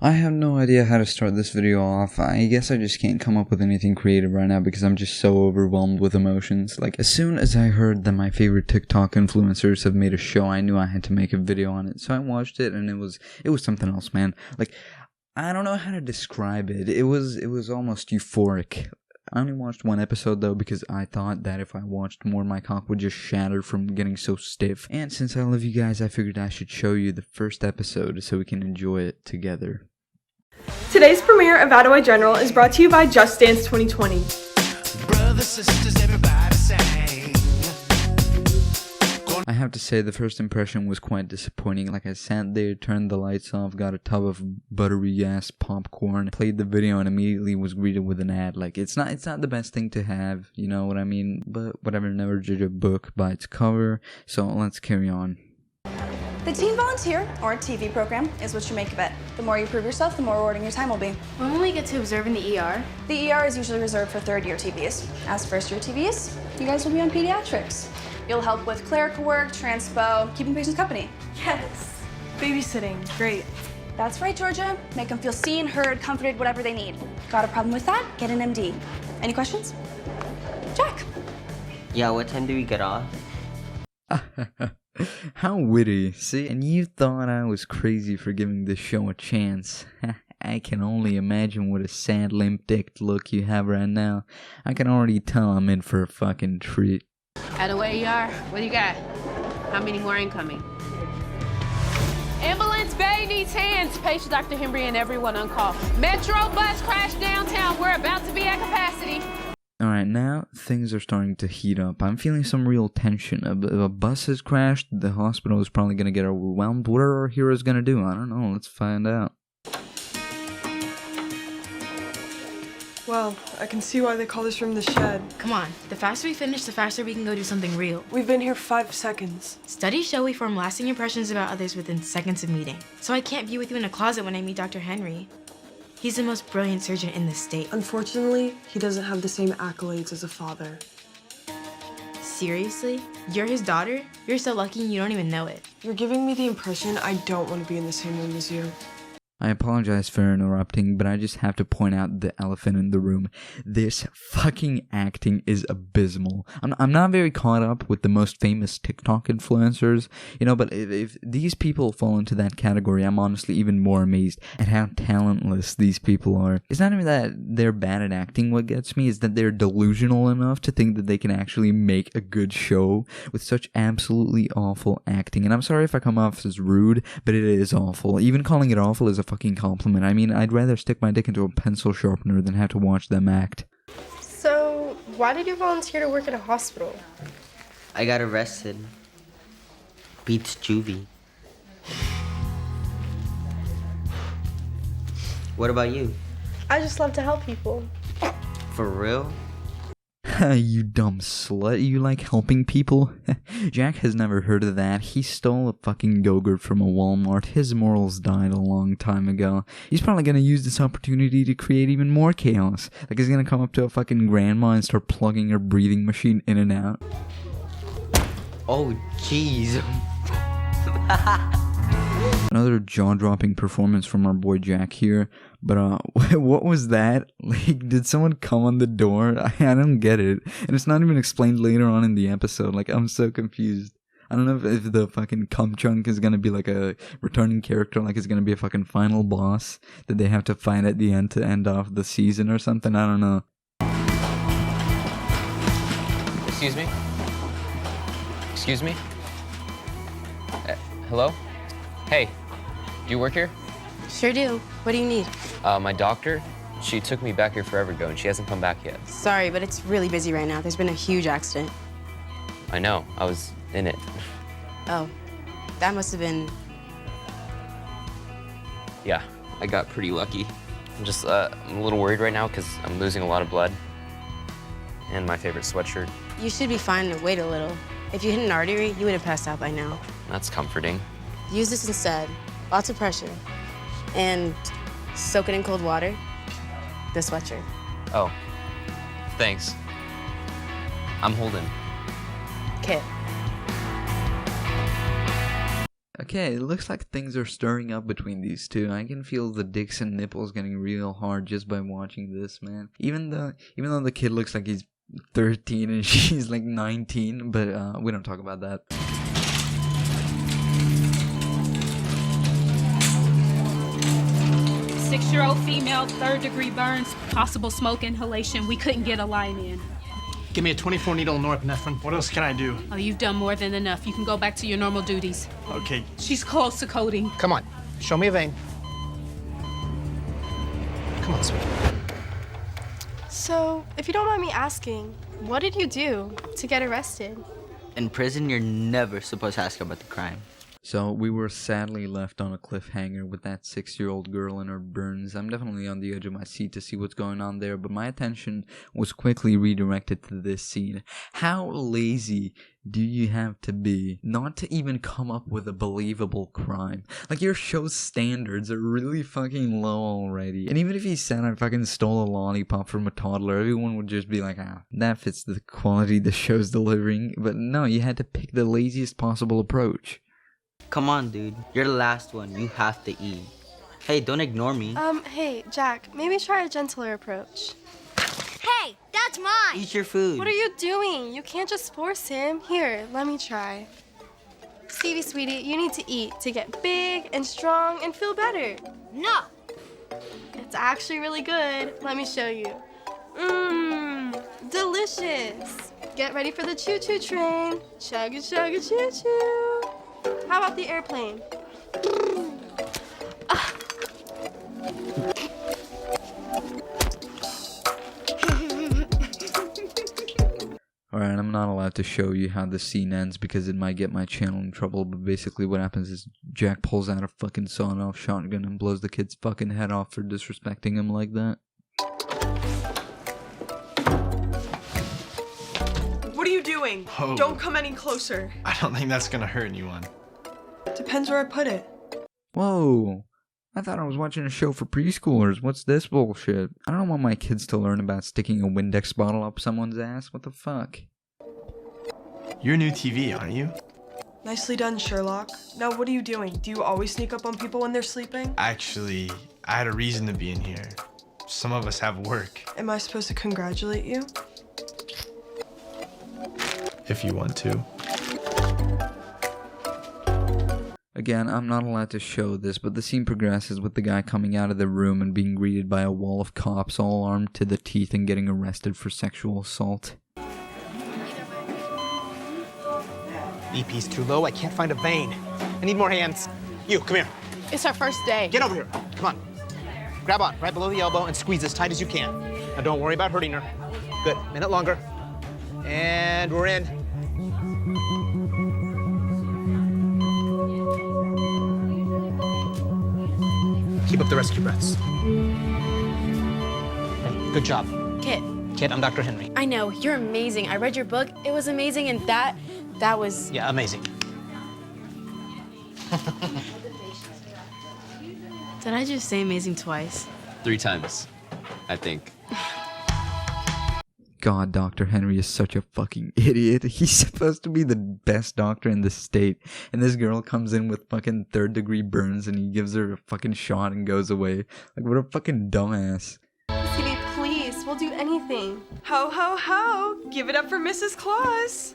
I have no idea how to start this video off. I guess I just can't come up with anything creative right now because I'm just so overwhelmed with emotions. Like, as soon as I heard that my favorite TikTok influencers have made a show, I knew I had to make a video on it. So I watched it and it was something else, man. Like, I don't know how to describe it. It was almost euphoric. I only watched one episode though because I thought that if I watched more my cock would just shatter from getting so stiff. And since I love you guys, I figured I should show you the first episode so we can enjoy it together. Today's premiere of Ottawa General is brought to you by Just Dance 2020. Brothers, sisters, everybody sing. I have to say the first impression was quite disappointing. Like, I sat there, turned the lights off, got a tub of buttery ass popcorn, played the video, and immediately was greeted with an ad. Like, it's not the best thing to have, you know what I mean? But whatever, never judge a book by its cover. So let's carry on. The Teen Volunteer, or TV program, is what you make of it. The more you prove yourself, the more rewarding your time will be. When will we get to observe in the ER? The ER is usually reserved for third-year TVs. As first-year TVs, you guys will be on pediatrics. You'll help with clerical work, transpo, keeping patients company. Yes. Babysitting. Great. That's right, Georgia. Make them feel seen, heard, comforted, whatever they need. Got a problem with that? Get an MD. Any questions? Jack. Yeah, what time do we get off? How witty. See, and you thought I was crazy for giving this show a chance. I can only imagine what a sad, limp-dicked look you have right now. I can already tell I'm in for a fucking treat. Ottawa ER, what do you got? How many more incoming? Ambulance Bay needs hands. Patient Dr. Henry and everyone on call. Metro bus crashed downtown. We're about to be at capacity. Alright, now things are starting to heat up. I'm feeling some real tension. If a bus has crashed, the hospital is probably going to get overwhelmed. What are our heroes going to do? I don't know. Let's find out. Well, I can see why they call this room the shed. Come on, the faster we finish, the faster we can go do something real. We've been here 5 seconds. Studies show we form lasting impressions about others within seconds of meeting. So I can't be with you in a closet when I meet Dr. Henry. He's the most brilliant surgeon in the state. Unfortunately, he doesn't have the same accolades as a father. Seriously? You're his daughter? You're so lucky and you don't even know it. You're giving me the impression I don't want to be in the same room as you. I apologize for interrupting, but I just have to point out the elephant in the room. This fucking acting is abysmal. I'm not very caught up with the most famous TikTok influencers, you know, but if these people fall into that category, I'm honestly even more amazed at how talentless these people are. It's not even that they're bad at acting. What gets me is that they're delusional enough to think that they can actually make a good show with such absolutely awful acting. And I'm sorry if I come off as rude, but it is awful. Even calling it awful is a fucking compliment. I mean, I'd rather stick my dick into a pencil sharpener than have to watch them act. So, why did you volunteer to work at a hospital? I got arrested. Beats juvie. What about you? I just love to help people. For real? You dumb slut, you like helping people? Jack has never heard of that. He stole a fucking yogurt from a Walmart. His morals died a long time ago. He's probably gonna use this opportunity to create even more chaos. Like, he's gonna come up to a fucking grandma and start plugging her breathing machine in and out. Oh, jeez. Another jaw-dropping performance from our boy Jack here, but what was that? Like, did someone come on the door? I don't get it, and it's not even explained later on in the episode. Like, I'm so confused. I don't know if the fucking cum chunk is gonna be like a returning character, like it's gonna be a fucking final boss that they have to fight at the end to end off the season or something. I don't know. Excuse me? Excuse me? Hello? Hey, do you work here? Sure do. What do you need? My doctor, she took me back here forever ago and she hasn't come back yet. Sorry, but it's really busy right now. There's been a huge accident. I know, I was in it. Oh, that must have been... Yeah, I got pretty lucky. I'm just, I'm a little worried right now because I'm losing a lot of blood. And my favorite sweatshirt. You should be fine to wait a little. If you hit an artery, you would have passed out by now. That's comforting. Use this instead. Lots of pressure. And soak it in cold water. The sweatshirt. Oh, thanks. I'm holding. Kit. Okay, it looks like things are stirring up between these two. I can feel the dicks and nipples getting real hard just by watching this, man. Even though the kid looks like he's 13 and she's like 19, but we don't talk about that. 6-year-old female, 3rd-degree burns, possible smoke inhalation. We couldn't get a line in. Give me a 24 needle norepinephrine. What else can I do? Oh, you've done more than enough. You can go back to your normal duties. Okay. She's close to coding. Come on, show me a vein. Come on, sweetie. So, if you don't mind me asking, what did you do to get arrested? In prison, you're never supposed to ask about the crime. So we were sadly left on a cliffhanger with that 6-year-old girl and her burns. I'm definitely on the edge of my seat to see what's going on there, but my attention was quickly redirected to this scene. How lazy do you have to be not to even come up with a believable crime? Like, your show's standards are really fucking low already. And even if he said I fucking stole a lollipop from a toddler, everyone would just be like, that fits the quality the show's delivering. But no, you had to pick the laziest possible approach. Come on, dude. You're the last one. You have to eat. Hey, don't ignore me. Hey, Jack, maybe try a gentler approach. Hey, that's mine! Eat your food. What are you doing? You can't just force him. Here, let me try. Stevie, sweetie, you need to eat to get big and strong and feel better. No! It's actually really good. Let me show you. Mmm, delicious. Get ready for the choo-choo train. Chugga, chugga, choo-choo. How about the airplane? Alright, I'm not allowed to show you how the scene ends because it might get my channel in trouble, but basically what happens is Jack pulls out a fucking sawed-off shotgun and blows the kid's fucking head off for disrespecting him like that. What are you doing? Oh. Don't come any closer. I don't think that's gonna hurt anyone. Depends where I put it. Whoa! I thought I was watching a show for preschoolers. What's this bullshit? I don't want my kids to learn about sticking a Windex bottle up someone's ass. What the fuck? You're new TV, aren't you? Nicely done, Sherlock. Now, what are you doing? Do you always sneak up on people when they're sleeping? Actually, I had a reason to be in here. Some of us have work. Am I supposed to congratulate you? If you want to. Again, I'm not allowed to show this, but the scene progresses with the guy coming out of the room and being greeted by a wall of cops all armed to the teeth and getting arrested for sexual assault. BP's too low. I can't find a vein. I need more hands. You, come here. It's our first day. Get over here. Come on. Grab on right below the elbow and squeeze as tight as you can. Now don't worry about hurting her. Good. Minute longer. And we're in. Keep up the rescue breaths. Hey, good job. Kit. Kit, I'm Dr. Henry. I know, you're amazing. I read your book. It was amazing, and that was... Yeah, amazing. Did I just say amazing twice? 3 times, I think. God, Dr. Henry is such a fucking idiot. He's supposed to be the best doctor in the state, and this girl comes in with fucking 3rd-degree burns and he gives her a fucking shot and goes away. Like, what a fucking dumbass. Stevie, please, we'll do anything. Ho, ho, ho! Give it up for Mrs. Claus!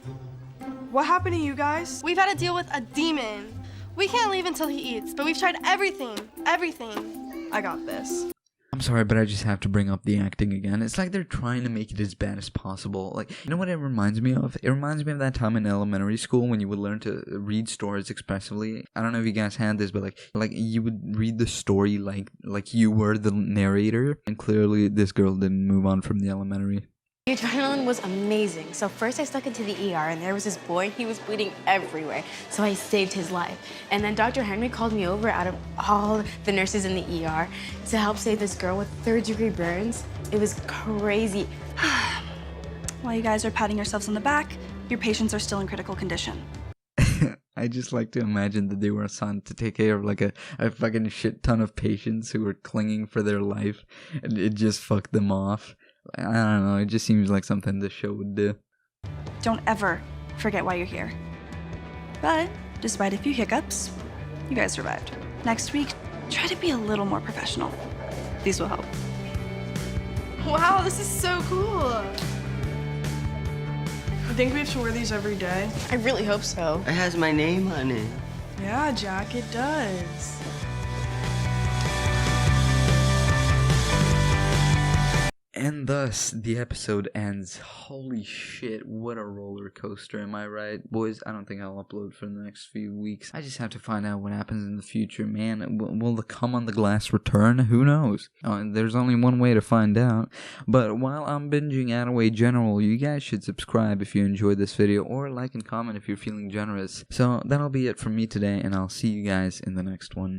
What happened to you guys? We've had to deal with a demon. We can't leave until he eats, but we've tried everything. Everything. I got this. I'm sorry, but I just have to bring up the acting again. It's like they're trying to make it as bad as possible. Like, you know what it reminds me of? It reminds me of that time in elementary school when you would learn to read stories expressively. I don't know if you guys had this, but like you would read the story like you were the narrator. And clearly this girl didn't move on from the elementary. The adrenaline was amazing. So first I stuck into the ER, and there was this boy. He was bleeding everywhere. So I saved his life. And then Dr. Henry called me over out of all the nurses in the ER to help save this girl with 3rd-degree burns. It was crazy. While you guys are patting yourselves on the back, your patients are still in critical condition. I just like to imagine that they were assigned to take care of like a fucking shit ton of patients who were clinging for their life, and it just fucked them off. I don't know, it just seems like something this show would do. Don't ever forget why you're here. But, despite a few hiccups, You guys survived. Next week, try to be a little more professional. These will help. Wow, this is so cool. I think we have to wear these every day. I really hope so. It has my name on it. Yeah, Jack, it does. And thus, the episode ends. Holy shit, what a roller coaster, am I right? Boys, I don't think I'll upload for the next few weeks. I just have to find out what happens in the future, man. Will the cum on the glass return? Who knows? There's only one way to find out. But while I'm binging Attaway General, you guys should subscribe if you enjoyed this video, or like and comment if you're feeling generous. So that'll be it from me today, and I'll see you guys in the next one.